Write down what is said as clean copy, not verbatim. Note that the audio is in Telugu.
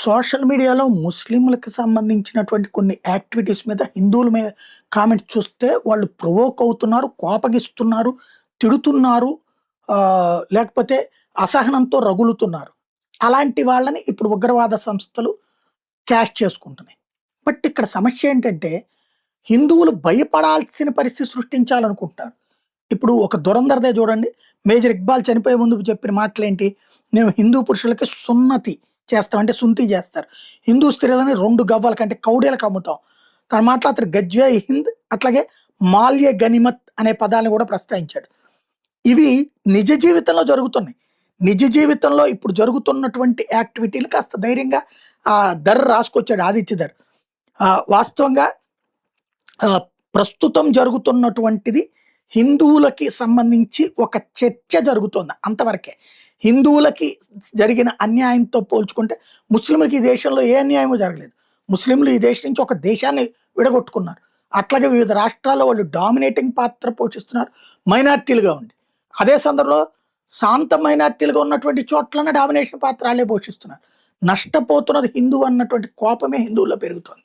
సోషల్ మీడియాలో ముస్లింలకు సంబంధించినటువంటి కొన్ని యాక్టివిటీస్ మీద హిందువుల మీద కామెంట్స్ చూస్తే వాళ్ళు ప్రొవోక్ అవుతున్నారు, కోపగిస్తున్నారు, తిడుతున్నారు, లేకపోతే అసహనంతో రగులుతున్నారు. అలాంటి వాళ్ళని ఇప్పుడు ఉగ్రవాద సంస్థలు క్యాష్ చేసుకుంటున్నాయి. బట్ ఇక్కడ సమస్య ఏంటంటే హిందువులు భయపడాల్సిన పరిస్థితి సృష్టించాలనుకుంటున్నారు. ఇప్పుడు ఒక దురంధరదే చూడండి. మేజర్ ఇక్బాల్ చనిపోయే ముందు చెప్పిన మాటలేంటి? మేము హిందూ పురుషులకి సున్నతి చేస్తాం, అంటే సుంతి చేస్తారు. హిందూ స్త్రీలని 2 గవ్వల కంటే కౌడీలకు అమ్ముతాం. తన మాటలో అతను గజ్వే హింద్, అట్లాగే మాల్య గనిమత్ అనే పదాలను కూడా ప్రస్తావించాడు. ఇవి నిజ జీవితంలో జరుగుతున్నాయి. నిజ జీవితంలో ఇప్పుడు జరుగుతున్నటువంటి యాక్టివిటీలు కాస్త ధైర్యంగా ధర్ రాసుకొచ్చాడు ఆదిత్య ధర్. వాస్తవంగా ప్రస్తుతం జరుగుతున్నటువంటిది హిందువులకి సంబంధించి ఒక చర్చ జరుగుతోంది అంతవరకే. హిందువులకి జరిగిన అన్యాయంతో పోల్చుకుంటే ముస్లింలకి ఈ దేశంలో ఏ అన్యాయమూ జరగలేదు. ముస్లింలు ఈ దేశం నుంచి ఒక దేశాన్ని విడగొట్టుకున్నారు. అట్లాగే వివిధ రాష్ట్రాల్లో వాళ్ళు డామినేటింగ్ పాత్ర పోషిస్తున్నారు మైనార్టీలుగా ఉండి. అదే సందర్భంలో శాంత మైనార్టీలుగా ఉన్నటువంటి చోట్లనే డామినేషన్ పాత్ర వాళ్ళే పోషిస్తున్నారు. నష్టపోతున్నది హిందూ అన్నటువంటి కోపమే హిందువుల్లో పెరుగుతుంది.